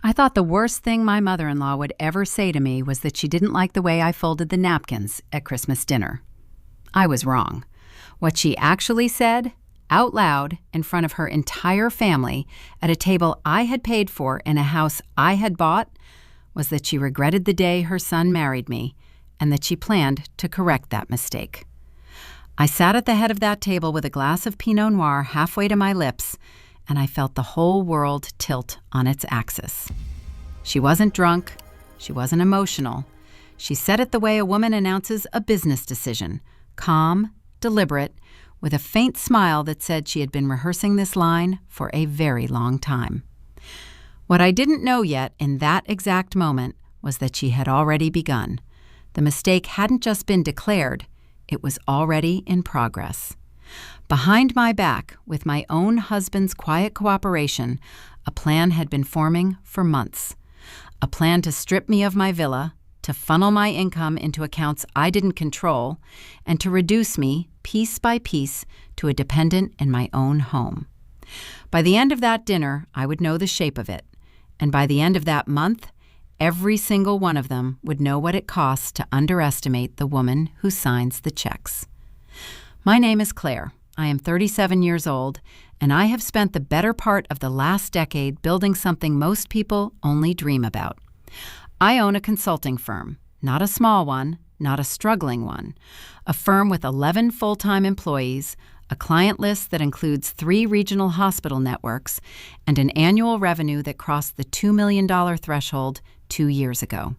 I thought the worst thing my mother-in-law would ever say to me was that she didn't like the way I folded the napkins at Christmas dinner. I was wrong. What she actually said, out loud, in front of her entire family, at a table I had paid for in a house I had bought, was that she regretted the day her son married me and that she planned to correct that mistake. I sat at the head of that table with a glass of Pinot Noir halfway to my lips, and I felt the whole world tilt on its axis. She wasn't drunk. She wasn't emotional. She said it the way a woman announces a business decision, calm, deliberate, with a faint smile that said she had been rehearsing this line for a very long time. What I didn't know yet in that exact moment was that she had already begun. The mistake hadn't just been declared, it was already in progress. Behind my back, with my own husband's quiet cooperation, a plan had been forming for months. A plan to strip me of my villa, to funnel my income into accounts I didn't control, and to reduce me, piece by piece, to a dependent in my own home. By the end of that dinner, I would know the shape of it. And by the end of that month, every single one of them would know what it costs to underestimate the woman who signs the checks. My name is Claire. I am 37 years old, and I have spent the better part of the last decade building something most people only dream about. I own a consulting firm, not a small one, not a struggling one, a firm with 11 full-time employees, a client list that includes 3 regional hospital networks, and an annual revenue that crossed the $2 million threshold 2 years ago.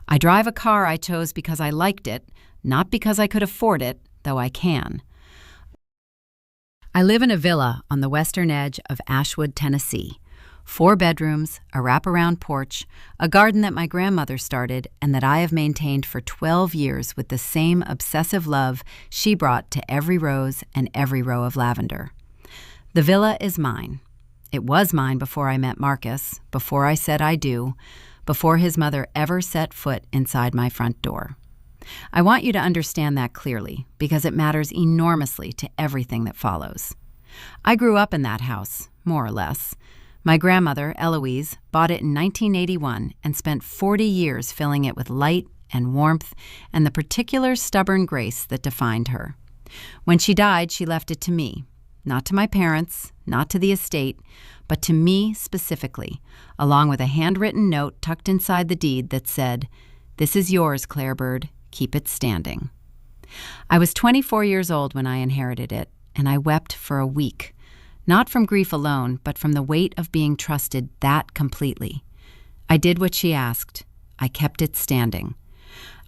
I drive a car I chose because I liked it, not because I could afford it, though I can. I live in a villa on the western edge of Ashwood, Tennessee. 4 bedrooms, a wraparound porch, a garden that my grandmother started and that I have maintained for 12 years with the same obsessive love she brought to every rose and every row of lavender. The villa is mine. It was mine before I met Marcus, before I said I do, before his mother ever set foot inside my front door. I want you to understand that clearly because it matters enormously to everything that follows. I grew up in that house, more or less. My grandmother, Eloise, bought it in 1981 and spent 40 years filling it with light and warmth and the particular stubborn grace that defined her. When she died, she left it to me, not to my parents, not to the estate, but to me specifically, along with a handwritten note tucked inside the deed that said, "This is yours, Claire Bird. Keep it standing." I was 24 years old when I inherited it, and I wept for a week. Not from grief alone, but from the weight of being trusted that completely. I did what she asked. I kept it standing.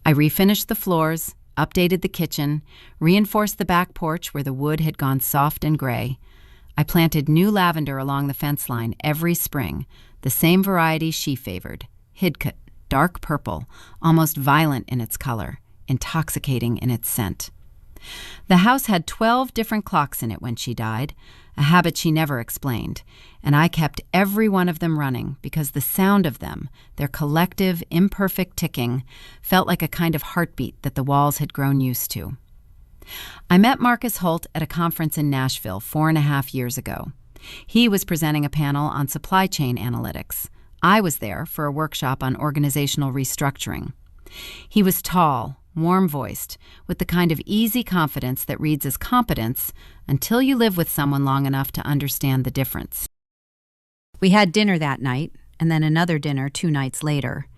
I refinished the floors, updated the kitchen, reinforced the back porch where the wood had gone soft and gray. I planted new lavender along the fence line every spring, the same variety she favored, Hidcote, dark purple, almost violent in its color, intoxicating in its scent. The house had 12 different clocks in it when she died, a habit she never explained, and I kept every one of them running because the sound of them, their collective, imperfect ticking, felt like a kind of heartbeat that the walls had grown used to. I met Marcus Holt at a conference in Nashville 4.5 years ago. He was presenting a panel on supply chain analytics. I was there for a workshop on organizational restructuring. He was tall, warm-voiced, with the kind of easy confidence that reads as competence until you live with someone long enough to understand the difference. We had dinner that night, and then another dinner 2 nights later,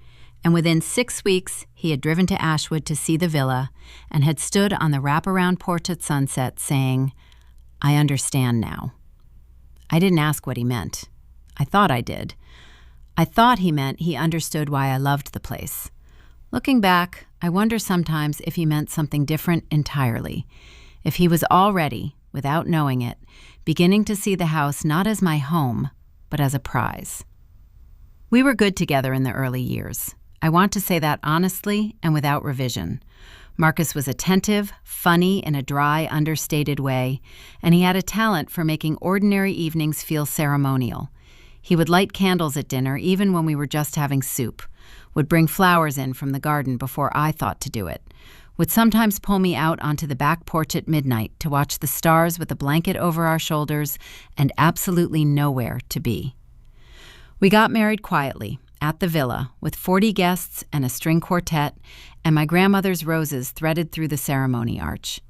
and within 6 weeks he had driven to Ashwood to see the villa and had stood on the wraparound porch at sunset saying, "I understand now." I didn't ask what he meant. I thought I did. I thought he meant he understood why I loved the place. Looking back, I wonder sometimes if he meant something different entirely, if he was already, without knowing it, beginning to see the house not as my home, but as a prize. We were good together in the early years. I want to say that honestly and without revision. Marcus was attentive, funny in a dry, understated way, and he had a talent for making ordinary evenings feel ceremonial. He would light candles at dinner even when we were just having soup, would bring flowers in from the garden before I thought to do it, would sometimes pull me out onto the back porch at midnight to watch the stars with a blanket over our shoulders and absolutely nowhere to be. We got married quietly, at the villa, with 40 guests and a string quartet, and my grandmother's roses threaded through the ceremony arch.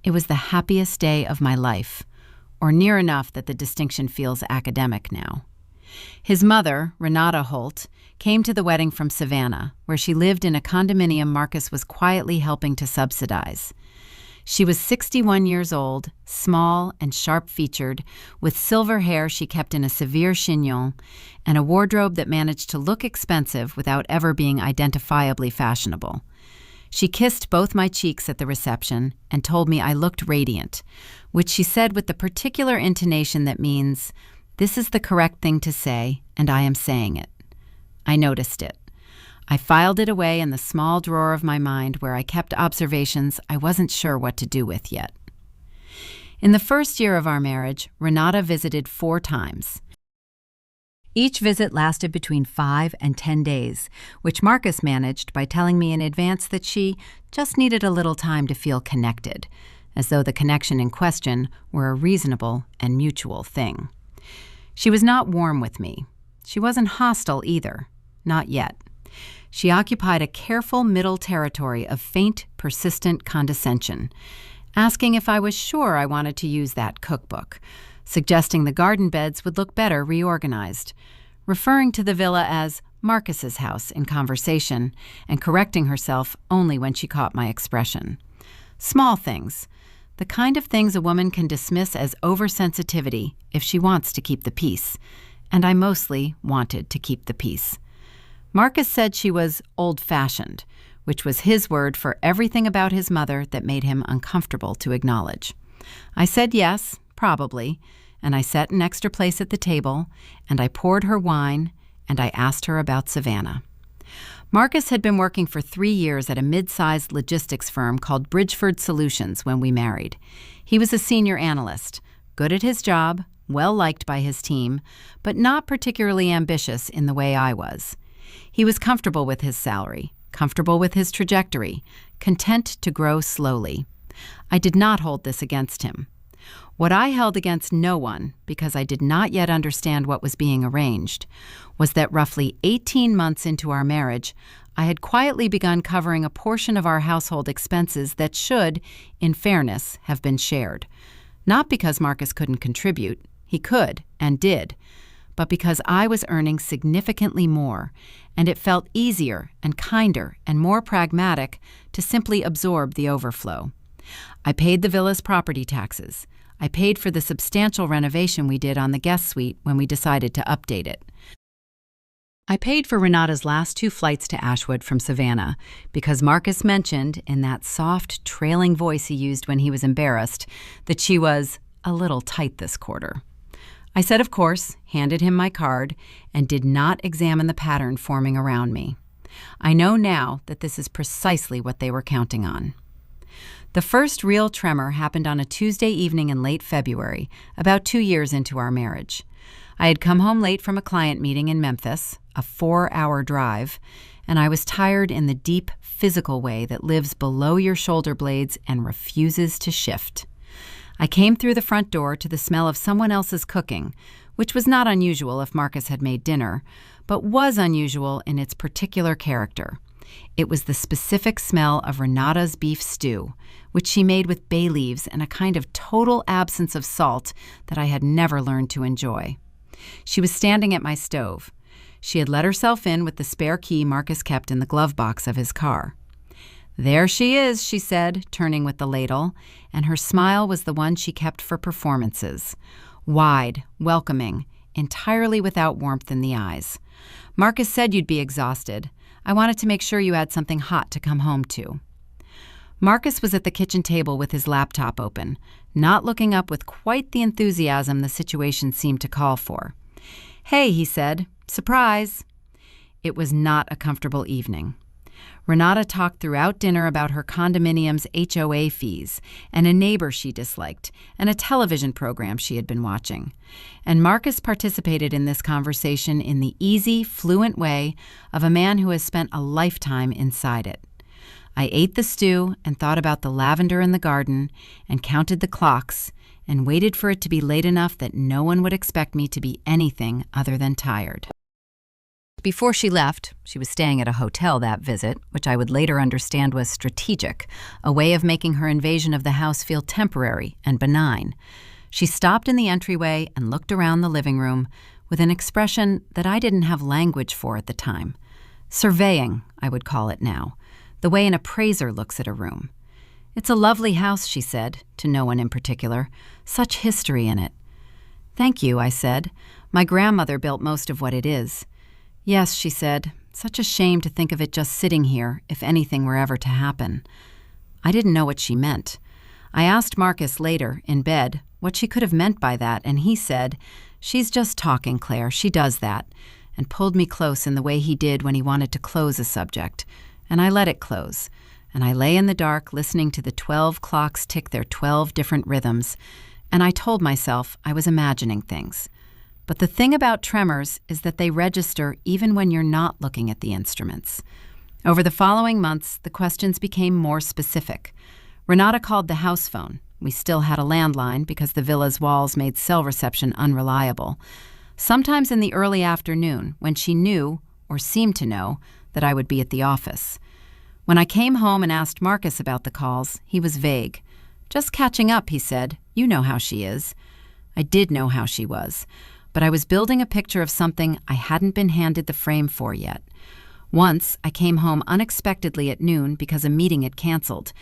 It was the happiest day of my life, or near enough that the distinction feels academic now. His mother, Renata Holt, came to the wedding from Savannah, where she lived in a condominium Marcus was quietly helping to subsidize. She was 61 years old, small and sharp-featured, with silver hair she kept in a severe chignon, and a wardrobe that managed to look expensive without ever being identifiably fashionable. She kissed both my cheeks at the reception and told me I looked radiant, which she said with the particular intonation that means, "This is the correct thing to say, and I am saying it." I noticed it. I filed it away in the small drawer of my mind where I kept observations I wasn't sure what to do with yet. In the first year of our marriage, Renata visited 4 times. Each visit lasted between 5 and 10 days, which Marcus managed by telling me in advance that she just needed a little time to feel connected, as though the connection in question were a reasonable and mutual thing. She was not warm with me. She wasn't hostile either, not yet. She occupied a careful middle territory of faint, persistent condescension, asking if I was sure I wanted to use that cookbook, suggesting the garden beds would look better reorganized, referring to the villa as Marcus's house in conversation, and correcting herself only when she caught my expression. Small things, the kind of things a woman can dismiss as oversensitivity if she wants to keep the peace, and I mostly wanted to keep the peace. Marcus said she was old-fashioned, which was his word for everything about his mother that made him uncomfortable to acknowledge. I said yes, probably, and I set an extra place at the table, and I poured her wine, and I asked her about Savannah. Marcus had been working for 3 years at a mid-sized logistics firm called Bridgeford Solutions when we married. He was a senior analyst, good at his job, well-liked by his team, but not particularly ambitious in the way I was. He was comfortable with his salary, comfortable with his trajectory, content to grow slowly. I did not hold this against him. What I held against no one, because I did not yet understand what was being arranged, was that roughly 18 months into our marriage, I had quietly begun covering a portion of our household expenses that should, in fairness, have been shared. Not because Marcus couldn't contribute, he could and did, but because I was earning significantly more, and it felt easier and kinder and more pragmatic to simply absorb the overflow. I paid the villa's property taxes. I paid for the substantial renovation we did on the guest suite when we decided to update it. I paid for Renata's last 2 flights to Ashwood from Savannah because Marcus mentioned, in that soft, trailing voice he used when he was embarrassed, that she was a little tight this quarter. I said of course, handed him my card, and did not examine the pattern forming around me. I know now that this is precisely what they were counting on. The first real tremor happened on a Tuesday evening in late February, about 2 years into our marriage. I had come home late from a client meeting in Memphis, a 4-hour drive, and I was tired in the deep, physical way that lives below your shoulder blades and refuses to shift. I came through the front door to the smell of someone else's cooking, which was not unusual if Marcus had made dinner, but was unusual in its particular character. It was the specific smell of Renata's beef stew, which she made with bay leaves and a kind of total absence of salt that I had never learned to enjoy. She was standing at my stove. She had let herself in with the spare key Marcus kept in the glove box of his car. "There she is," she said, turning with the ladle, and her smile was the one she kept for performances. Wide, welcoming, entirely without warmth in the eyes. "Marcus said you'd be exhausted. I wanted to make sure you had something hot to come home to." Marcus was at the kitchen table with his laptop open, not looking up with quite the enthusiasm the situation seemed to call for. "Hey," he said, "surprise." It was not a comfortable evening. Renata talked throughout dinner about her condominium's HOA fees and a neighbor she disliked and a television program she had been watching. And Marcus participated in this conversation in the easy, fluent way of a man who has spent a lifetime inside it. I ate the stew and thought about the lavender in the garden and counted the clocks and waited for it to be late enough that no one would expect me to be anything other than tired. Before she left, she was staying at a hotel that visit, which I would later understand was strategic, a way of making her invasion of the house feel temporary and benign. She stopped in the entryway and looked around the living room with an expression that I didn't have language for at the time. Surveying, I would call it now, the way an appraiser looks at a room. "It's a lovely house," she said, to no one in particular. "Such history in it." "Thank you," I said. "My grandmother built most of what it is." "Yes," she said. "Such a shame to think of it just sitting here, if anything were ever to happen." I didn't know what she meant. I asked Marcus later, in bed, what she could have meant by that, and he said, "She's just talking, Claire, she does that," and pulled me close in the way he did when he wanted to close a subject. And I let it close, and I lay in the dark listening to the 12 clocks tick their 12 different rhythms, and I told myself I was imagining things. But the thing about tremors is that they register even when you're not looking at the instruments. Over the following months, the questions became more specific. Renata called the house phone. We still had a landline because the villa's walls made cell reception unreliable. Sometimes in the early afternoon, when she knew, or seemed to know, that I would be at the office. When I came home and asked Marcus about the calls, he was vague. "Just catching up," he said. "You know how she is." I did know how she was, but I was building a picture of something I hadn't been handed the frame for yet. Once, I came home unexpectedly at noon because a meeting had canceled,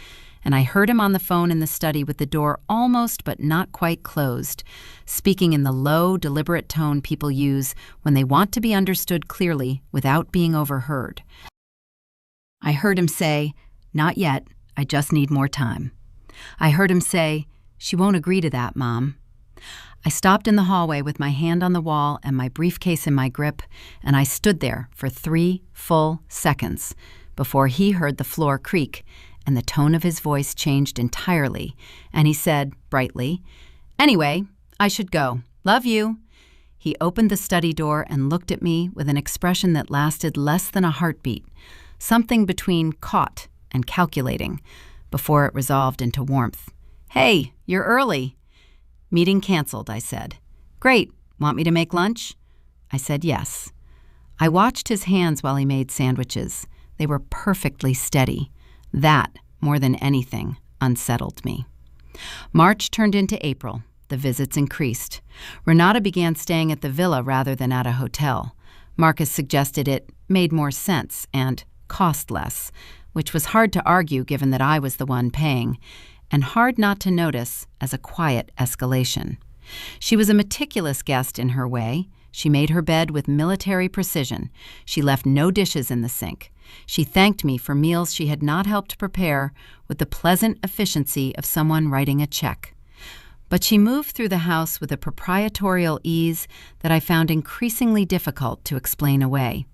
and I heard him on the phone in the study with the door almost but not quite closed, speaking in the low, deliberate tone people use when they want to be understood clearly without being overheard. I heard him say, "Not yet, I just need more time." I heard him say, "She won't agree to that, Mom." I stopped in the hallway with my hand on the wall and my briefcase in my grip, and I stood there for 3 full seconds before he heard the floor creak, and the tone of his voice changed entirely, and he said, brightly, "Anyway, I should go. Love you." He opened the study door and looked at me with an expression that lasted less than a heartbeat, something between caught and calculating, before it resolved into warmth. "Hey, you're early." "Meeting canceled," I said. "Great. Want me to make lunch?" I said yes. I watched his hands while he made sandwiches. They were perfectly steady. That, more than anything, unsettled me. March turned into April. The visits increased. Renata began staying at the villa rather than at a hotel. Marcus suggested it made more sense and cost less, which was hard to argue given that I was the one paying, and hard not to notice as a quiet escalation. She was a meticulous guest in her way. She made her bed with military precision. She left no dishes in the sink. She thanked me for meals she had not helped prepare with the pleasant efficiency of someone writing a check. But she moved through the house with a proprietorial ease that I found increasingly difficult to explain away.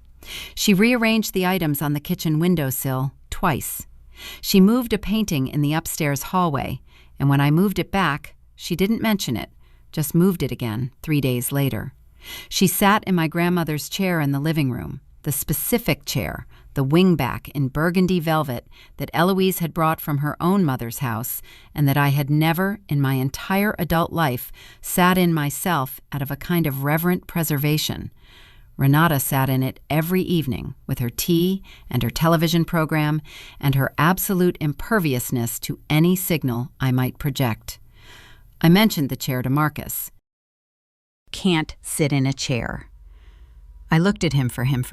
She rearranged the items on the kitchen windowsill twice. She moved a painting in the upstairs hallway, and when I moved it back, she didn't mention it, just moved it again 3 days later. She sat in my grandmother's chair in the living room, the specific chair, the wingback in burgundy velvet that Eloise had brought from her own mother's house and that I had never, in my entire adult life, sat in myself out of a kind of reverent preservation. Renata sat in it every evening with her tea and her television program and her absolute imperviousness to any signal I might project. I mentioned the chair to Marcus. "Can't sit in a chair." I looked at him for him.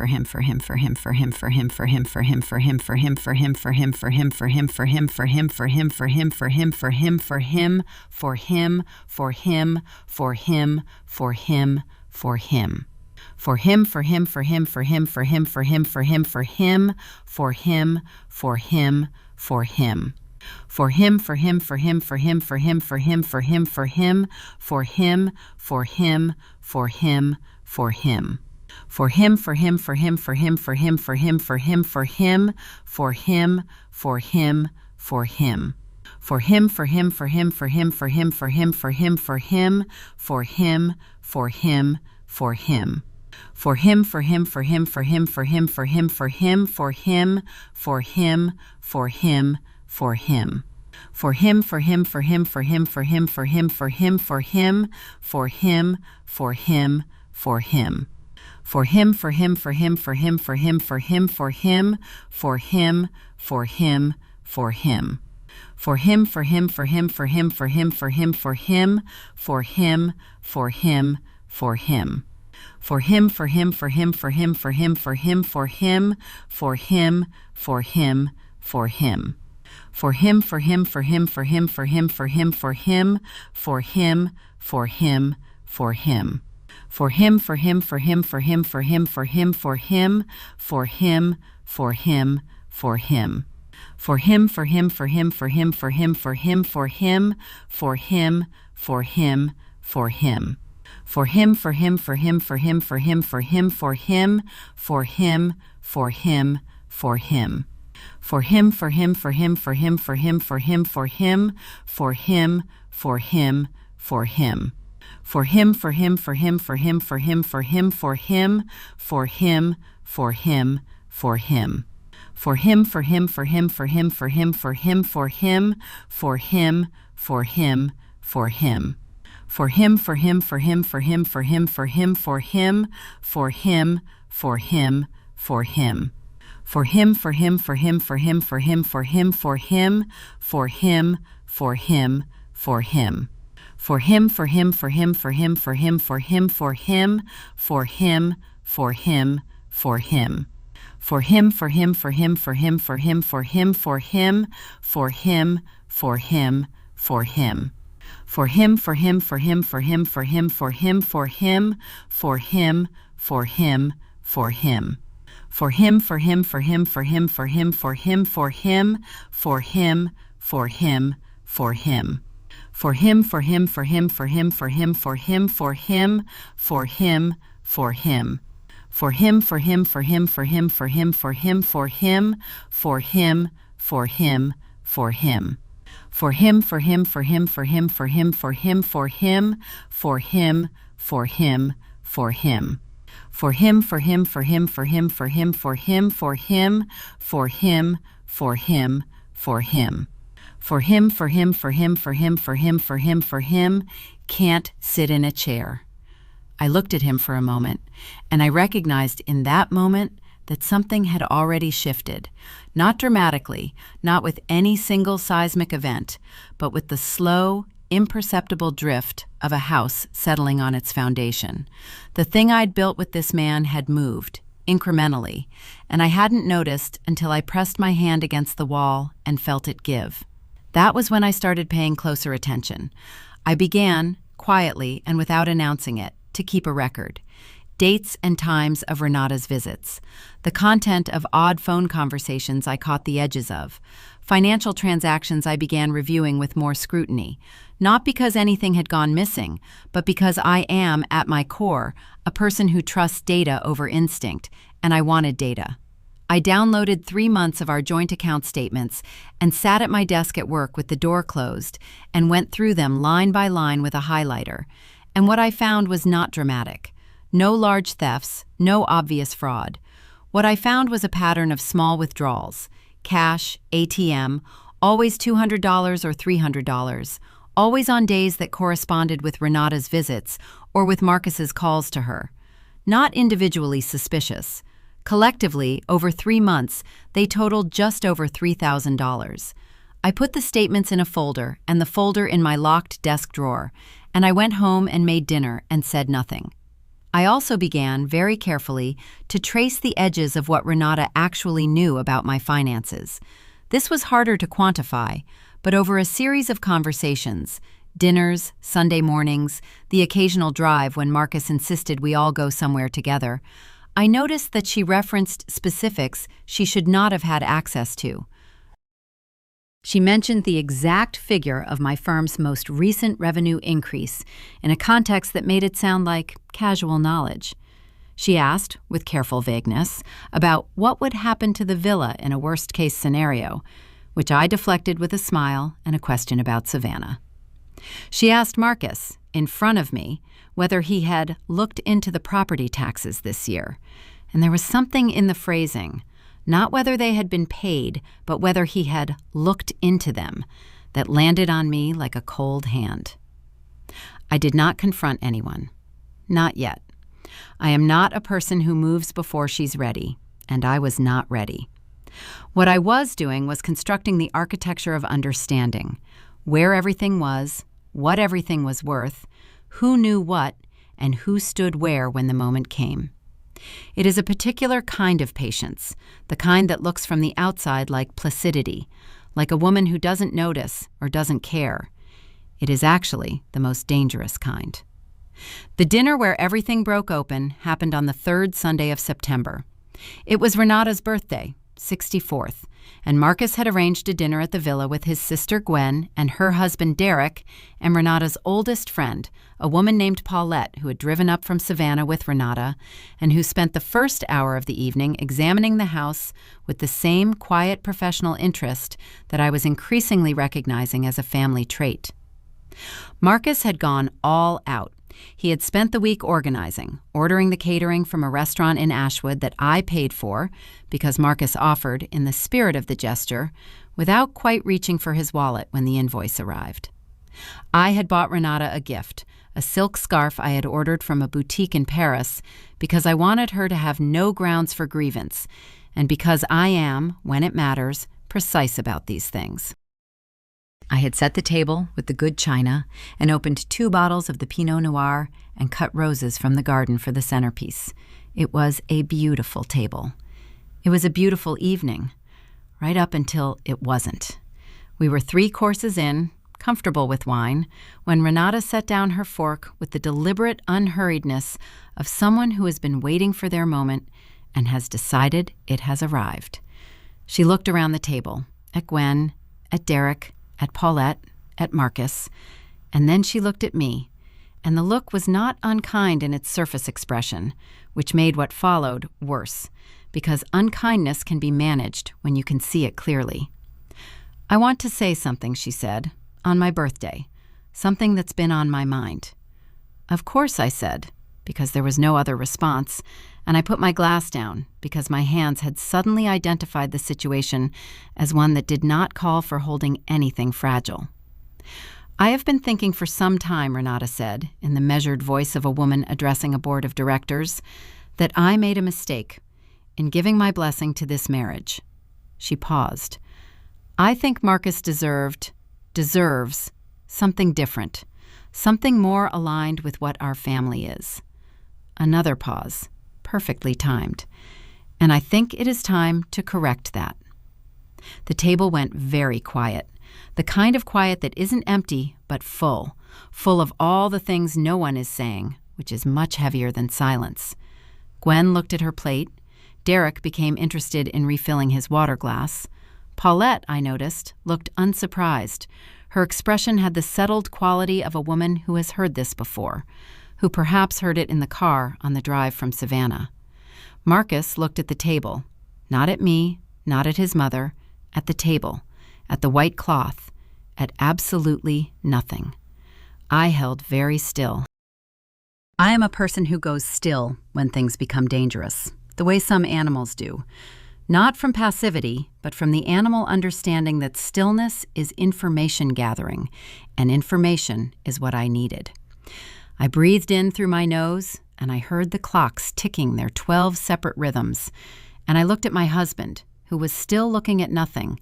For him, for him, for him, for him, for him, for him, for him, for him, for him, for him. For him, for him, for him, for him, for him, for him, for him, for him, for him, for him. For him, for him, for him, for him, for him, for him, for him, for him, for him, for him. For him, for him, for him, for him, for him, for him, for him, for him, for him, for him. For him, for him, for him, for him, for him, for him, for him, for him, for him, for him. For him, for him, for him, for him, for him, for him, for him, for him, for him, for him. For him, for him, for him, for him, for him, for him, for him, for him, for him, for him. For him, for him, for him, for him, for him, for him, for him, for him, for him, for him. For him, for him, for him, for him, for him, for him, for him, for him, for him, for him. For him, for him, for him, for him, for him, for him, for him, for him, for him, for him. For him, for him, for him, for him, for him, for him, for him, for him, for him, for him. For him, for him, for him, for him, for him, for him, for him, for him, for him, for him. For him, for him, for him, for him, for him, for him, for him, for him, for him, for him. For him, for him, for him, for him, for him, for him, for him, for him, for him, for him. For him, for him, for him, for him, for him, for him, for him, for him, for him, for him. For him, for him, for him, for him, for him, for him, for him, for him, for him, for him. For him, for him, for him, for him, for him, for him, for him, for him, for him. For him, for him, for him, for him, for him, for him, for him, for him, for him, for him. For him, for him, for him, for him, for him, for him, for him, for him, for him, for him. For him, for him, for him, for him, for him, for him, for him, for him, for him, for him. For him, for him, for him, for him, for him, for him, for him, can't sit in a chair. I looked at him for a moment, and I recognized in that moment that something had already shifted. Not dramatically, not with any single seismic event, but with the slow, imperceptible drift of a house settling on its foundation. The thing I'd built with this man had moved, incrementally, and I hadn't noticed until I pressed my hand against the wall and felt it give. That was when I started paying closer attention. I began, quietly and without announcing it, to keep a record. Dates and times of Renata's visits. The content of odd phone conversations I caught the edges of. Financial transactions I began reviewing with more scrutiny. Not because anything had gone missing, but because I am, at my core, a person who trusts data over instinct, and I wanted data. I downloaded 3 months of our joint account statements and sat at my desk at work with the door closed and went through them line by line with a highlighter. And what I found was not dramatic. No large thefts, no obvious fraud. What I found was a pattern of small withdrawals. Cash, ATM, always $200 or $300, always on days that corresponded with Renata's visits or with Marcus's calls to her. Not individually suspicious. Collectively, over 3 months, they totaled just over $3,000. I put the statements in a folder and the folder in my locked desk drawer, and I went home and made dinner and said nothing. I also began, very carefully, to trace the edges of what Renata actually knew about my finances. This was harder to quantify, but over a series of conversations, dinners, Sunday mornings, the occasional drive when Marcus insisted we all go somewhere together, I noticed that she referenced specifics she should not have had access to. She mentioned the exact figure of my firm's most recent revenue increase in a context that made it sound like casual knowledge. She asked, with careful vagueness, about what would happen to the villa in a worst-case scenario, which I deflected with a smile and a question about Savannah. She asked Marcus, in front of me, whether he had looked into the property taxes this year, and there was something in the phrasing, not whether they had been paid, but whether he had looked into them, that landed on me like a cold hand. I did not confront anyone. Not yet. I am not a person who moves before she's ready, and I was not ready. What I was doing was constructing the architecture of understanding, where everything was, what everything was worth, who knew what, and who stood where when the moment came. It is a particular kind of patience, the kind that looks from the outside like placidity, like a woman who doesn't notice or doesn't care. It is actually the most dangerous kind. The dinner where everything broke open happened on the third Sunday of September. It was Renata's birthday, 64th, and Marcus had arranged a dinner at the villa with his sister Gwen and her husband Derek and Renata's oldest friend, a woman named Paulette who had driven up from Savannah with Renata and who spent the first hour of the evening examining the house with the same quiet professional interest that I was increasingly recognizing as a family trait. Marcus had gone all out. He had spent the week organizing, ordering the catering from a restaurant in Ashwood that I paid for because Marcus offered in the spirit of the gesture without quite reaching for his wallet when the invoice arrived. I had bought Renata a gift, a silk scarf I had ordered from a boutique in Paris because I wanted her to have no grounds for grievance and because I am, when it matters, precise about these things. I had set the table with the good china and opened 2 bottles of the Pinot Noir and cut roses from the garden for the centerpiece. It was a beautiful table. It was a beautiful evening, right up until it wasn't. We were 3 courses in, comfortable with wine, when Renata set down her fork with the deliberate unhurriedness of someone who has been waiting for their moment and has decided it has arrived. She looked around the table, at Gwen, at Derek, at Paulette, at Marcus, and then she looked at me, and the look was not unkind in its surface expression, which made what followed worse, because unkindness can be managed when you can see it clearly. "I want to say something," she said, "on my birthday, something that's been on my mind." "Of course," I said, because there was no other response, and I put my glass down because my hands had suddenly identified the situation as one that did not call for holding anything fragile. "I have been thinking for some time," Renata said, in the measured voice of a woman addressing a board of directors, "that I made a mistake in giving my blessing to this marriage." She paused. "I think Marcus deserves something different, something more aligned with what our family is." Another pause, perfectly timed. "And I think it is time to correct that." The table went very quiet, the kind of quiet that isn't empty but full of all the things no one is saying, which is much heavier than silence. Gwen looked at her plate. Derek became interested in refilling his water glass. Paulette, I noticed, looked unsurprised. Her expression had the settled quality of a woman who has heard this before, who perhaps heard it in the car on the drive from Savannah. Marcus looked at the table, not at me, not at his mother, at the table, at the white cloth, at absolutely nothing. I held very still. I am a person who goes still when things become dangerous, the way some animals do. Not from passivity, but from the animal understanding that stillness is information gathering, and information is what I needed. I breathed in through my nose, and I heard the clocks ticking their 12 separate rhythms, and I looked at my husband, who was still looking at nothing,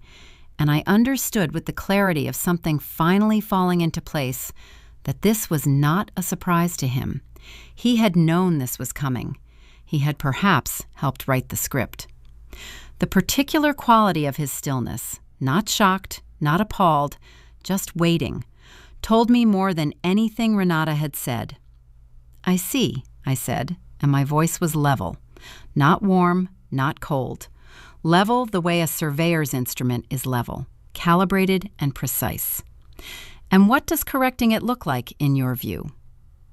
and I understood with the clarity of something finally falling into place that this was not a surprise to him. He had known this was coming. He had perhaps helped write the script. The particular quality of his stillness, not shocked, not appalled, just waiting, told me more than anything Renata had said. "I see," I said, and my voice was level, not warm, not cold. Level the way a surveyor's instrument is level, calibrated and precise. "And what does correcting it look like in your view?"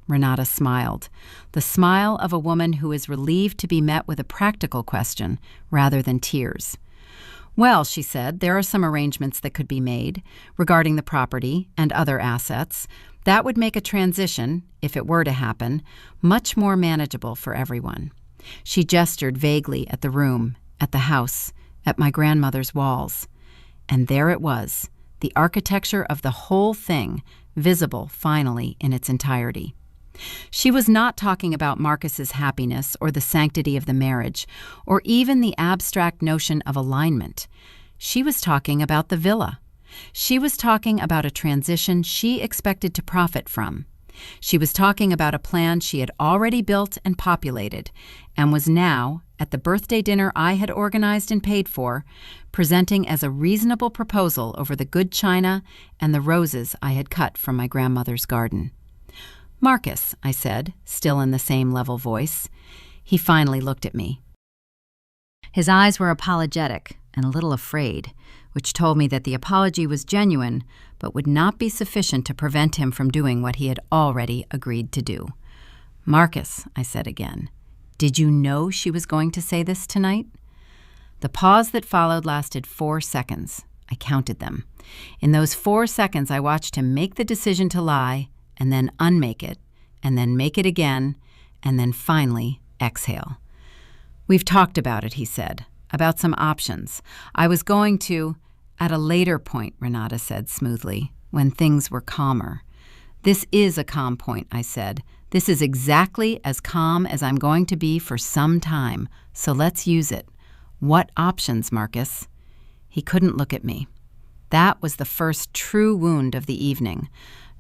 Renata smiled, the smile of a woman who is relieved to be met with a practical question rather than tears. "Well," she said, "there are some arrangements that could be made regarding the property and other assets. That would make a transition, if it were to happen, much more manageable for everyone." She gestured vaguely at the room, at the house, at my grandmother's walls. And there it was, the architecture of the whole thing, visible finally in its entirety. She was not talking about Marcus's happiness or the sanctity of the marriage, or even the abstract notion of alignment. She was talking about the villa. She was talking about a transition she expected to profit from. She was talking about a plan she had already built and populated, and was now, at the birthday dinner I had organized and paid for, presenting as a reasonable proposal over the good china and the roses I had cut from my grandmother's garden. "Marcus," I said, still in the same level voice. He finally looked at me. His eyes were apologetic and a little afraid, which told me that the apology was genuine, but would not be sufficient to prevent him from doing what he had already agreed to do. "Marcus," I said again, "did you know she was going to say this tonight?" The pause that followed lasted 4 seconds. I counted them. In those 4 seconds, I watched him make the decision to lie, and then unmake it, and then make it again, and then finally exhale. "We've talked about it," he said, "about some options. I was going to—" "At a later point," Renata said smoothly, "when things were calmer." "This is a calm point," I said. "This is exactly as calm as I'm going to be for some time, so let's use it. What options, Marcus?" He couldn't look at me. That was the first true wound of the evening.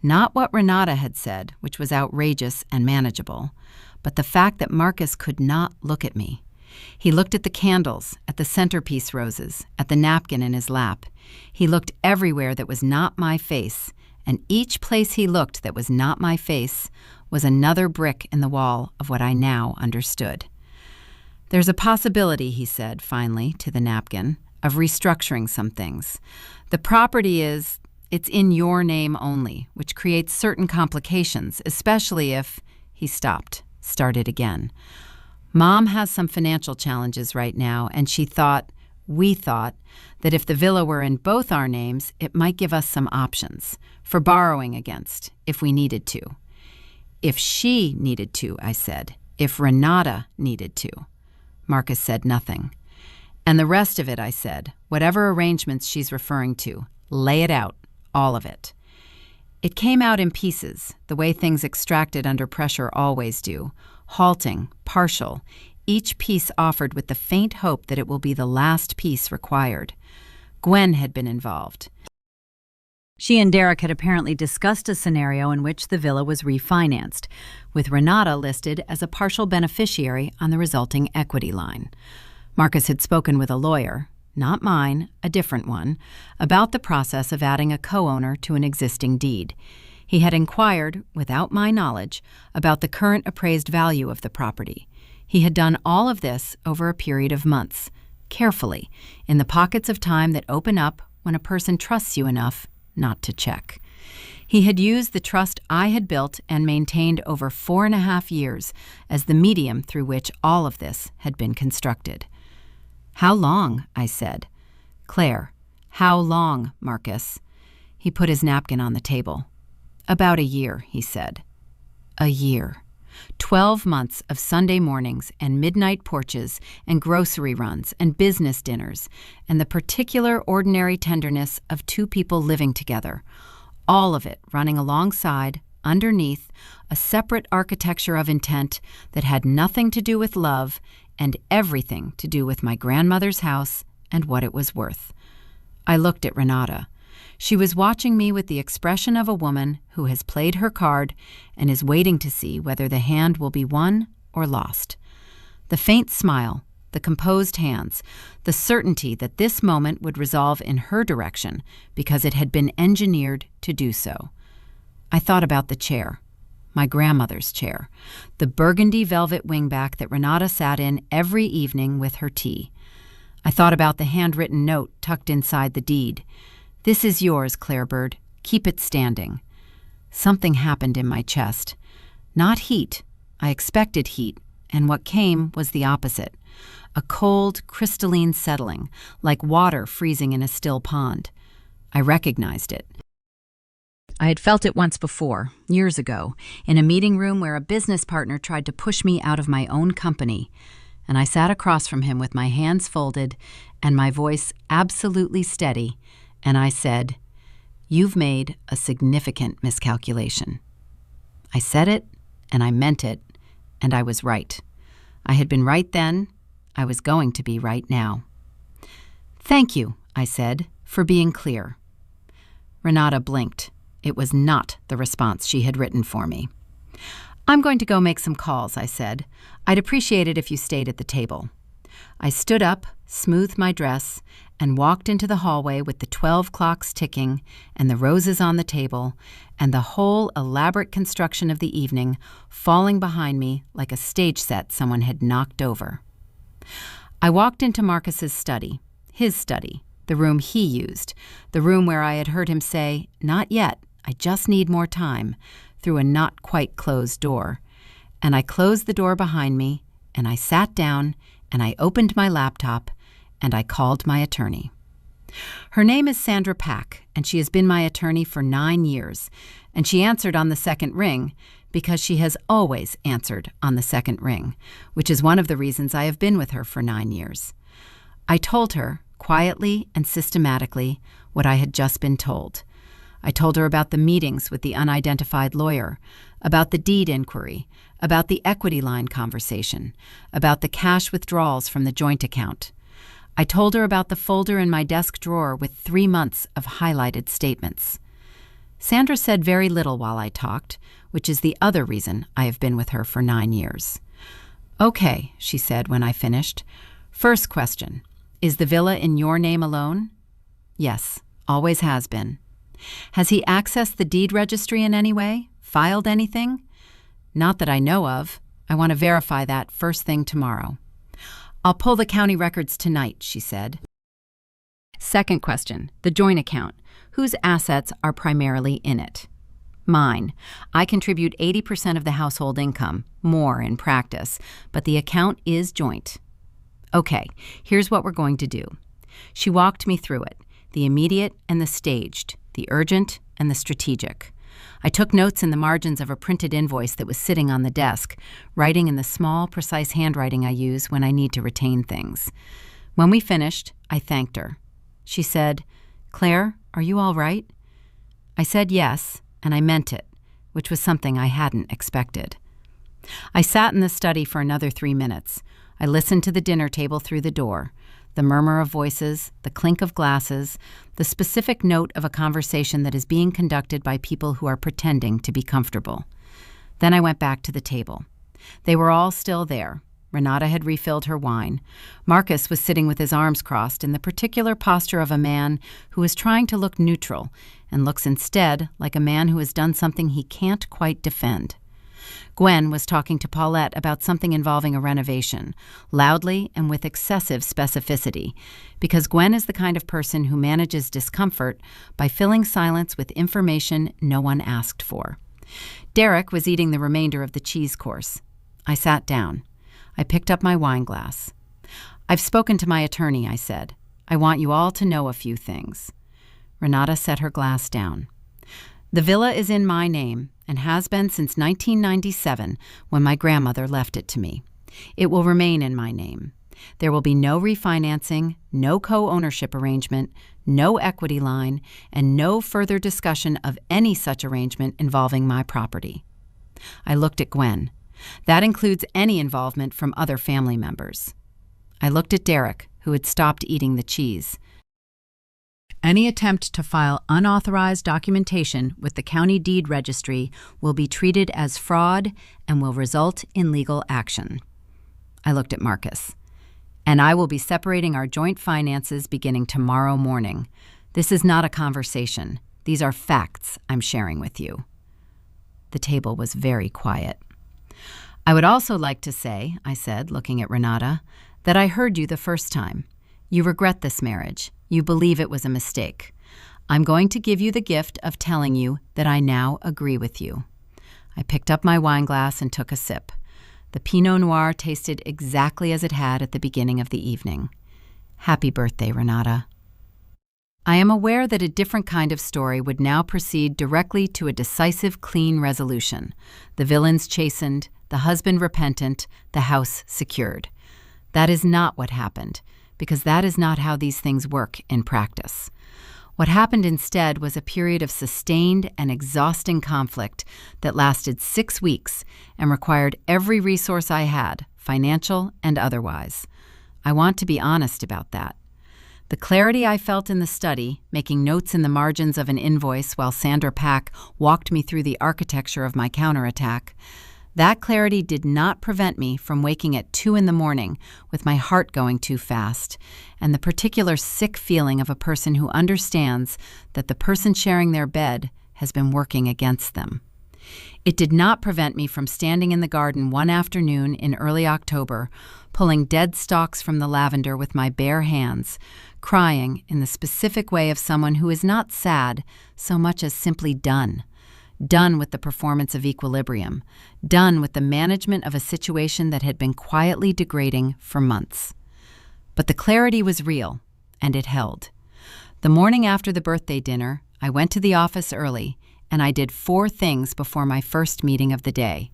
Not what Renata had said, which was outrageous and manageable, but the fact that Marcus could not look at me. He looked at the candles, at the centerpiece roses, at the napkin in his lap. He looked everywhere that was not my face, and each place he looked that was not my face was another brick in the wall of what I now understood. "There's a possibility," he said finally to the napkin, "of restructuring some things. The property it's in your name only, which creates certain complications, especially if—" He stopped, started again. "Mom has some financial challenges right now, and we thought, that if the villa were in both our names, it might give us some options for borrowing against, if we needed to." "If she needed to," I said. "If Renata needed to." Marcus said nothing. "And the rest of it," I said, "whatever arrangements she's referring to, lay it out, all of it." It came out in pieces, the way things extracted under pressure always do, halting, partial, each piece offered with the faint hope that it will be the last piece required. Gwen had been involved. She and Derek had apparently discussed a scenario in which the villa was refinanced, with Renata listed as a partial beneficiary on the resulting equity line. Marcus had spoken with a lawyer, not mine, a different one, about the process of adding a co-owner to an existing deed. He had inquired, without my knowledge, about the current appraised value of the property. He had done all of this over a period of months, carefully, in the pockets of time that open up when a person trusts you enough not to check. He had used the trust I had built and maintained over 4.5 years as the medium through which all of this had been constructed. "How long?" I said. "Claire, how long, Marcus?" He put his napkin on the table. "About a year," he said. A year. 12 months of Sunday mornings and midnight porches and grocery runs and business dinners and the particular ordinary tenderness of two people living together, all of it running alongside, underneath, a separate architecture of intent that had nothing to do with love and everything to do with my grandmother's house and what it was worth. I looked at Renata. She was watching me with the expression of a woman who has played her card and is waiting to see whether the hand will be won or lost. The faint smile, the composed hands, the certainty that this moment would resolve in her direction because it had been engineered to do so. I thought about the chair, my grandmother's chair, the burgundy velvet wingback that Renata sat in every evening with her tea. I thought about the handwritten note tucked inside the deed. "This is yours, Claire Bird. Keep it standing." Something happened in my chest. Not heat. I expected heat, and what came was the opposite. A cold, crystalline settling, like water freezing in a still pond. I recognized it. I had felt it once before, years ago, in a meeting room where a business partner tried to push me out of my own company, and I sat across from him with my hands folded and my voice absolutely steady, and I said, "You've made a significant miscalculation." I said it, and I meant it, and I was right. I had been right then. I was going to be right now. "Thank you," I said, "for being clear." Renata blinked. It was not the response she had written for me. "I'm going to go make some calls," I said. "I'd appreciate it if you stayed at the table." I stood up, smoothed my dress, and walked into the hallway with the 12 clocks ticking and the roses on the table and the whole elaborate construction of the evening falling behind me like a stage set someone had knocked over. I walked into Marcus's study, his study, the room he used, the room where I had heard him say, "Not yet, I just need more time," through a not quite closed door. And I closed the door behind me, and I sat down, and I opened my laptop, and I called my attorney. Her name is Sandra Pack, and she has been my attorney for 9 years, and she answered on the second ring because she has always answered on the second ring, which is one of the reasons I have been with her for 9 years. I told her, quietly and systematically, what I had just been told. I told her about the meetings with the unidentified lawyer, about the deed inquiry, about the equity line conversation, about the cash withdrawals from the joint account. I told her about the folder in my desk drawer with 3 months of highlighted statements. Sandra said very little while I talked, which is the other reason I have been with her for 9 years. "Okay," she said when I finished. "First question, is the villa in your name alone?" "Yes, always has been." "Has he accessed the deed registry in any way? Filed anything?" "Not that I know of. I want to verify that first thing tomorrow." "I'll pull the county records tonight," she said. Second question, the joint account. Whose assets are primarily in it? Mine. I contribute 80% of the household income, more in practice, but the account is joint. Okay, here's what we're going to do. She walked me through it, the immediate and the staged, the urgent and the strategic. I took notes in the margins of a printed invoice that was sitting on the desk, writing in the small, precise handwriting I use when I need to retain things. When we finished, I thanked her. She said, "Claire, are you all right?" I said yes, and I meant it, which was something I hadn't expected. I sat in the study for another 3 minutes. I listened to the dinner table through the door, the murmur of voices, the clink of glasses, the specific note of a conversation that is being conducted by people who are pretending to be comfortable. Then I went back to the table. They were all still there. Renata had refilled her wine. Marcus was sitting with his arms crossed in the particular posture of a man who is trying to look neutral and looks instead like a man who has done something he can't quite defend. Gwen was talking to Paulette about something involving a renovation, loudly and with excessive specificity, because Gwen is the kind of person who manages discomfort by filling silence with information no one asked for. Derek was eating the remainder of the cheese course. I sat down. I picked up my wine glass. "I've spoken to my attorney," I said. "I want you all to know a few things." Renata set her glass down. "The villa is in my name and has been since 1997 when my grandmother left it to me. It will remain in my name. There will be no refinancing, no co-ownership arrangement, no equity line, and no further discussion of any such arrangement involving my property." I looked at Gwen. That includes any involvement from other family members. I looked at Derek, who had stopped eating the cheese. "Any attempt to file unauthorized documentation with the county deed registry will be treated as fraud and will result in legal action." I looked at Marcus. "And I will be separating our joint finances beginning tomorrow morning. This is not a conversation. These are facts I'm sharing with you." The table was very quiet. "I would also like to say," I said, looking at Renata, "that I heard you the first time. You regret this marriage. You believe it was a mistake. I'm going to give you the gift of telling you that I now agree with you." I picked up my wine glass and took a sip. The Pinot Noir tasted exactly as it had at the beginning of the evening. Happy birthday, Renata. I am aware that a different kind of story would now proceed directly to a decisive, clean resolution. The villains chastened, the husband repentant, the house secured. That is not what happened, because that is not how these things work in practice. What happened instead was a period of sustained and exhausting conflict that lasted 6 weeks and required every resource I had, financial and otherwise. I want to be honest about that. The clarity I felt in the study, making notes in the margins of an invoice while Sandra Pack walked me through the architecture of my counterattack, that clarity did not prevent me from waking at 2 in the morning with my heart going too fast, and the particular sick feeling of a person who understands that the person sharing their bed has been working against them. It did not prevent me from standing in the garden one afternoon in early October, pulling dead stalks from the lavender with my bare hands, crying in the specific way of someone who is not sad so much as simply done. Done with the performance of equilibrium, done with the management of a situation that had been quietly degrading for months. But the clarity was real, and it held. The morning after the birthday dinner, I went to the office early, and I did 4 things before my first meeting of the day.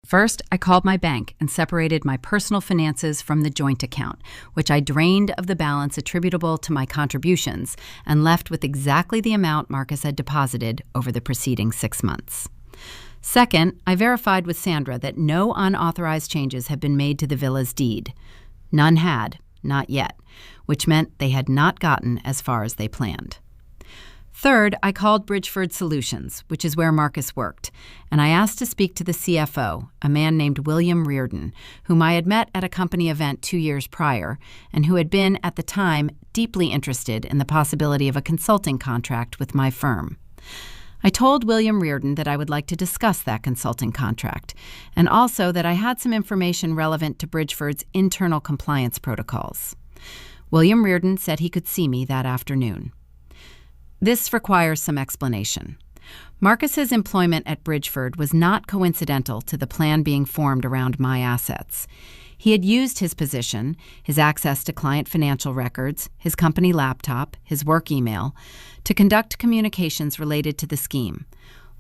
First, I called my bank and separated my personal finances from the joint account, which I drained of the balance attributable to my contributions and left with exactly the amount Marcus had deposited over the preceding 6 months. Second, I verified with Sandra that no unauthorized changes had been made to the villa's deed. None had, not yet, which meant they had not gotten as far as they planned. Third, I called Bridgeford Solutions, which is where Marcus worked, and I asked to speak to the CFO, a man named William Reardon, whom I had met at a company event 2 years prior, and who had been, at the time, deeply interested in the possibility of a consulting contract with my firm. I told William Reardon that I would like to discuss that consulting contract, and also that I had some information relevant to Bridgeford's internal compliance protocols. William Reardon said he could see me that afternoon. This requires some explanation. Marcus's employment at Bridgeford was not coincidental to the plan being formed around my assets. He had used his position, his access to client financial records, his company laptop, his work email, to conduct communications related to the scheme.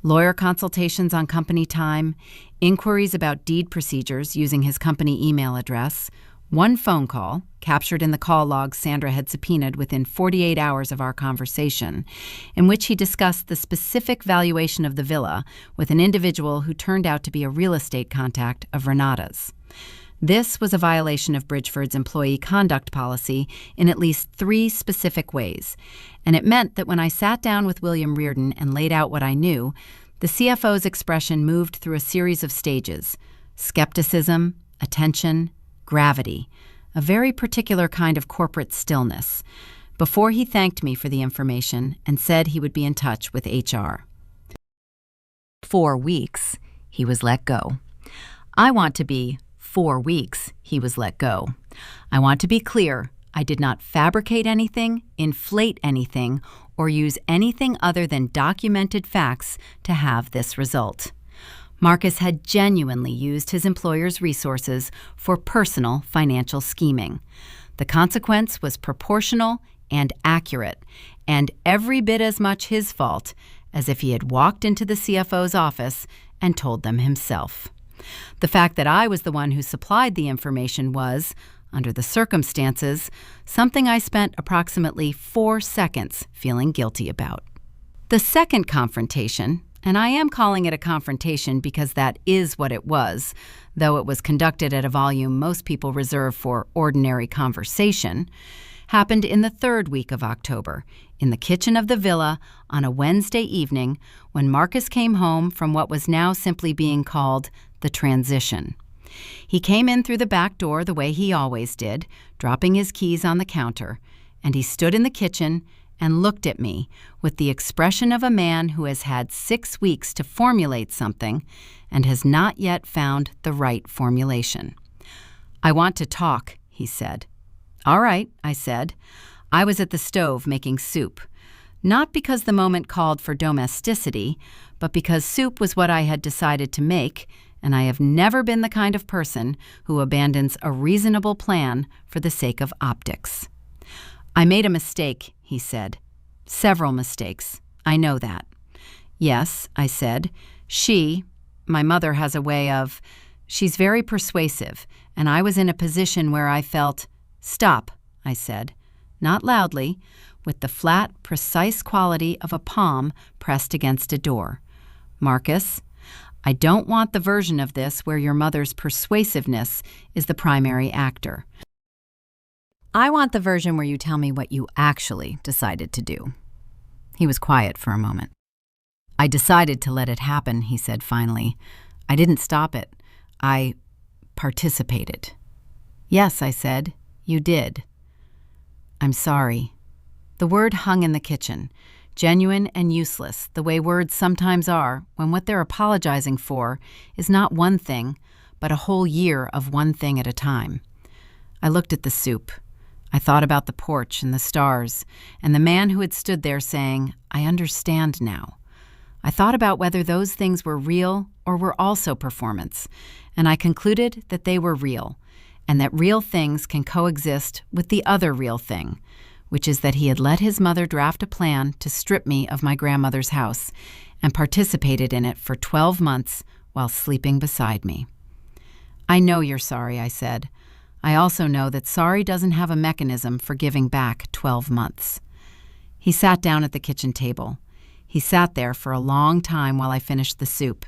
Lawyer consultations on company time, inquiries about deed procedures using his company email address, one phone call, captured in the call log Sandra had subpoenaed within 48 hours of our conversation, in which he discussed the specific valuation of the villa with an individual who turned out to be a real estate contact of Renata's. This was a violation of Bridgeford's employee conduct policy in at least 3 specific ways, and it meant that when I sat down with William Reardon and laid out what I knew, the CFO's expression moved through a series of stages: skepticism, attention, gravity, a very particular kind of corporate stillness, before he thanked me for the information and said he would be in touch with HR. 4 weeks, he was let go. I want to be 4 weeks, he was let go. I want to be clear, I did not fabricate anything, inflate anything, or use anything other than documented facts to have this result. Marcus had genuinely used his employer's resources for personal financial scheming. The consequence was proportional and accurate, and every bit as much his fault as if he had walked into the CFO's office and told them himself. The fact that I was the one who supplied the information was, under the circumstances, something I spent approximately 4 seconds feeling guilty about. The second confrontation, and I am calling it a confrontation because that is what it was, though it was conducted at a volume most people reserve for ordinary conversation, happened in the 3rd week of October, in the kitchen of the villa on a Wednesday evening when Marcus came home from what was now simply being called the transition. He came in through the back door the way he always did, dropping his keys on the counter, and he stood in the kitchen and looked at me with the expression of a man who has had 6 weeks to formulate something and has not yet found the right formulation. "I want to talk," he said. "All right," I said. I was at the stove making soup, not because the moment called for domesticity, but because soup was what I had decided to make, and I have never been the kind of person who abandons a reasonable plan for the sake of optics. "I made a mistake," he said. "Several mistakes. I know that." "Yes," I said. My mother has a way of, she's very persuasive, and I was in a position where I felt, "Stop," I said. not loudly, with the flat, precise quality of a palm pressed against a door. Marcus, I don't want the version of this where your mother's persuasiveness is the primary actor. I want the version where you tell me what you actually decided to do. He was quiet for a moment. I decided to let it happen, he said finally. I didn't stop it. I participated. Yes, I said, you did. I'm sorry. The word hung in the kitchen, genuine and useless, the way words sometimes are when what they're apologizing for is not one thing, but a whole year of one thing at a time. I looked at the soup. I thought about the porch and the stars, and the man who had stood there saying, I understand now. I thought about whether those things were real or were also performance, and I concluded that they were real, and that real things can coexist with the other real thing, which is that he had let his mother draft a plan to strip me of my grandmother's house and participated in it for 12 months while sleeping beside me. I know you're sorry, I said. I also know that sorry doesn't have a mechanism for giving back 12 months. He sat down at the kitchen table. He sat there for a long time while I finished the soup,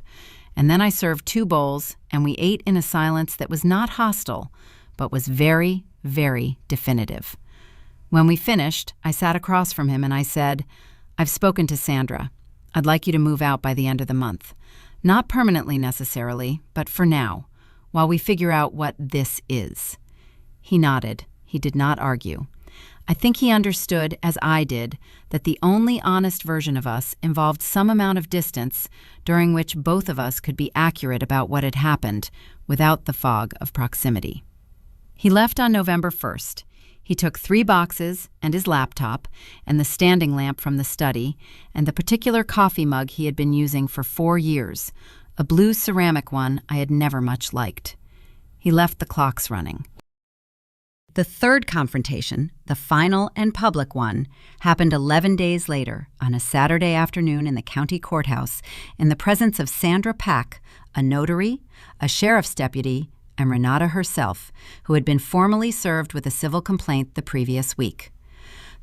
and then I served 2 bowls, and we ate in a silence that was not hostile, but was very, very definitive. When we finished, I sat across from him and I said, I've spoken to Sandra. I'd like you to move out by the end of the month. Not permanently necessarily, but for now, while we figure out what this is. He nodded. He did not argue. I think he understood, as I did, that the only honest version of us involved some amount of distance during which both of us could be accurate about what had happened without the fog of proximity. He left on November 1st. He took 3 boxes and his laptop and the standing lamp from the study and the particular coffee mug he had been using for 4 years, a blue ceramic one I had never much liked. He left the clocks running. The third confrontation, the final and public one, happened 11 days later on a Saturday afternoon in the county courthouse in the presence of Sandra Pack, a notary, a sheriff's deputy, and Renata herself, who had been formally served with a civil complaint the previous week.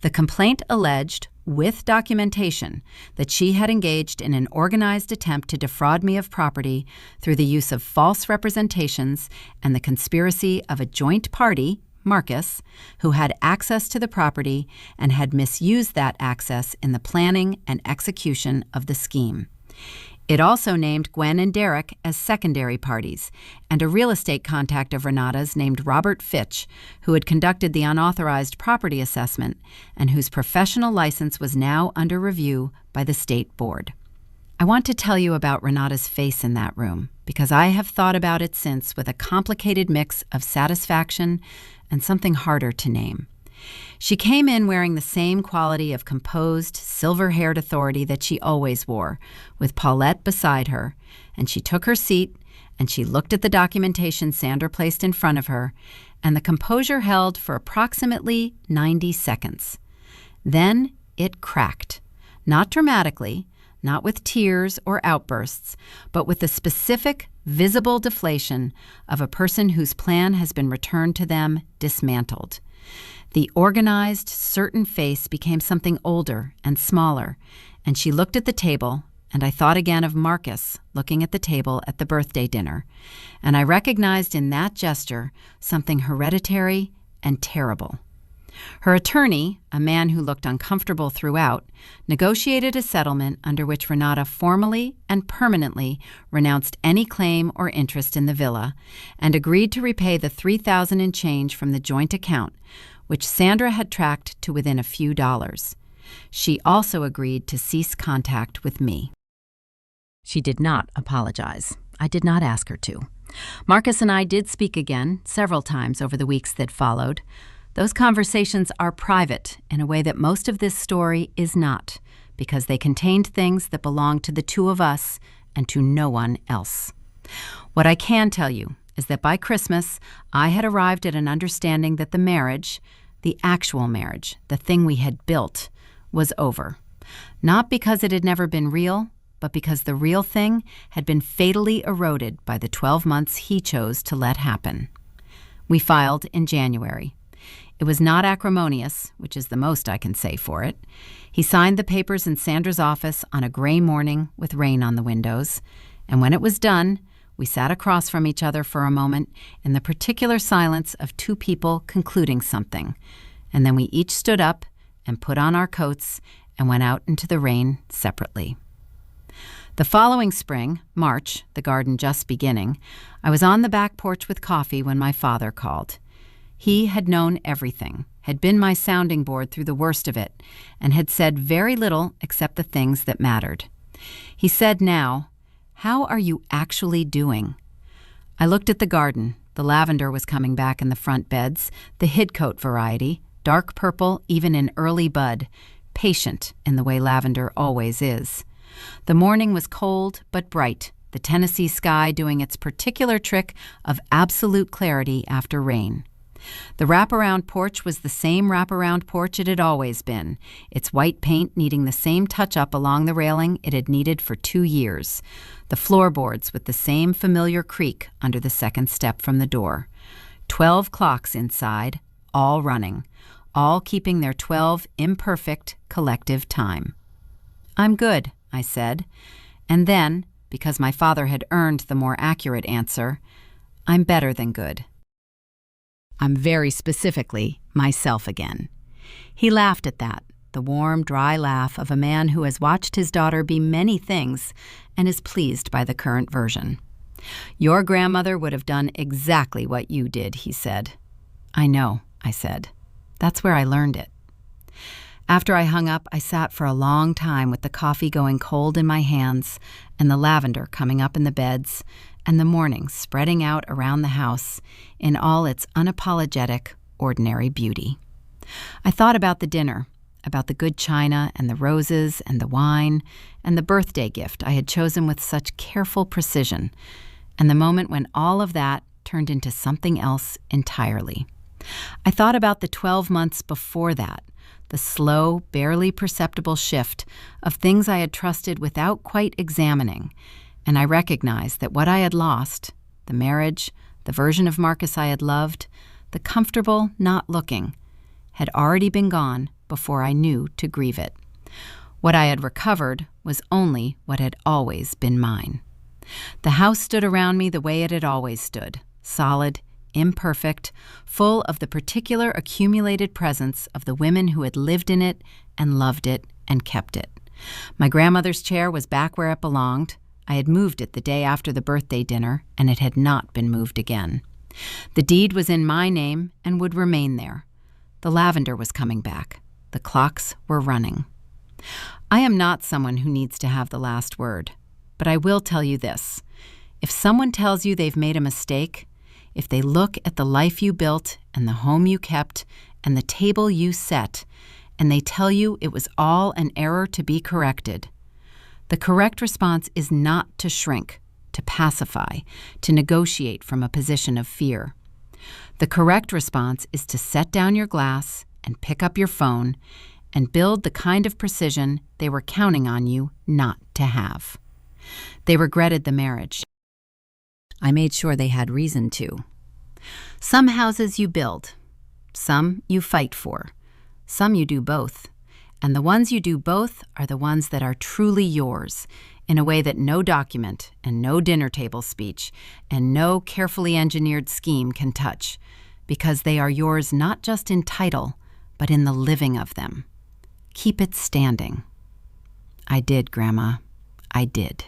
The complaint alleged, with documentation, that she had engaged in an organized attempt to defraud me of property through the use of false representations and the conspiracy of a joint party, Marcus, who had access to the property and had misused that access in the planning and execution of the scheme. It also named Gwen and Derek as secondary parties, and a real estate contact of Renata's named Robert Fitch, who had conducted the unauthorized property assessment and whose professional license was now under review by the state board. I want to tell you about Renata's face in that room, because I have thought about it since with a complicated mix of satisfaction and something harder to name. She came in wearing the same quality of composed, silver-haired authority that she always wore, with Paulette beside her, and she took her seat, and she looked at the documentation Sandra placed in front of her, and the composure held for approximately 90 seconds. Then it cracked, not dramatically, not with tears or outbursts, but with the specific, visible deflation of a person whose plan has been returned to them dismantled. The organized, certain face became something older and smaller, and she looked at the table, and I thought again of Marcus looking at the table at the birthday dinner, and I recognized in that gesture something hereditary and terrible. Her attorney, a man who looked uncomfortable throughout, negotiated a settlement under which Renata formally and permanently renounced any claim or interest in the villa and agreed to repay the $3,000 and change from the joint account, which Sandra had tracked to within a few dollars. She also agreed to cease contact with me. She did not apologize. I did not ask her to. Marcus and I did speak again several times over the weeks that followed. Those conversations are private in a way that most of this story is not, because they contained things that belonged to the two of us and to no one else. What I can tell you is that by Christmas, I had arrived at an understanding that the marriage, the actual marriage, the thing we had built, was over. Not because it had never been real, but because the real thing had been fatally eroded by the 12 months he chose to let happen. We filed in January. It was not acrimonious, which is the most I can say for it. He signed the papers in Sandra's office on a gray morning with rain on the windows, and when it was done, we sat across from each other for a moment in the particular silence of two people concluding something, and then we each stood up and put on our coats and went out into the rain separately. The following spring, March, the garden just beginning, I was on the back porch with coffee when my father called. He had known everything, had been my sounding board through the worst of it, and had said very little except the things that mattered. He said now, "How are you actually doing?" I looked at the garden. The lavender was coming back in the front beds, the hidcoat variety, dark purple even in early bud, patient in the way lavender always is. The morning was cold but bright, the Tennessee sky doing its particular trick of absolute clarity after rain. The wraparound porch was the same wraparound porch it had always been, its white paint needing the same touch-up along the railing it had needed for 2 years, the floorboards with the same familiar creak under the second step from the door. 12 clocks inside, all running, all keeping their 12 imperfect collective time. "I'm good," I said, and then, because my father had earned the more accurate answer, "I'm better than good. I'm very specifically myself again." He laughed at that, the warm, dry laugh of a man who has watched his daughter be many things and is pleased by the current version. "Your grandmother would have done exactly what you did," he said. "I know," I said. "That's where I learned it." After I hung up, I sat for a long time with the coffee going cold in my hands and the lavender coming up in the beds and the morning spreading out around the house in all its unapologetic, ordinary beauty. I thought about the dinner, about the good china and the roses and the wine and the birthday gift I had chosen with such careful precision, and the moment when all of that turned into something else entirely. I thought about the 12 months before that, the slow, barely perceptible shift of things I had trusted without quite examining, and I recognized that what I had lost, the marriage, the version of Marcus I had loved, the comfortable not looking, had already been gone before I knew to grieve it. What I had recovered was only what had always been mine. The house stood around me the way it had always stood, solid, imperfect, full of the particular accumulated presence of the women who had lived in it and loved it and kept it. My grandmother's chair was back where it belonged. I had moved it the day after the birthday dinner, and it had not been moved again. The deed was in my name and would remain there. The lavender was coming back. The clocks were running. I am not someone who needs to have the last word, but I will tell you this. If someone tells you they've made a mistake, if they look at the life you built and the home you kept and the table you set, and they tell you it was all an error to be corrected, the correct response is not to shrink, to pacify, to negotiate from a position of fear. The correct response is to set down your glass and pick up your phone and build the kind of precision they were counting on you not to have. They regretted the marriage. I made sure they had reason to. Some houses you build, some you fight for, some you do both. And the ones you do both are the ones that are truly yours, in a way that no document and no dinner table speech and no carefully engineered scheme can touch, because they are yours not just in title, but in the living of them. Keep it standing. I did, Grandma. I did.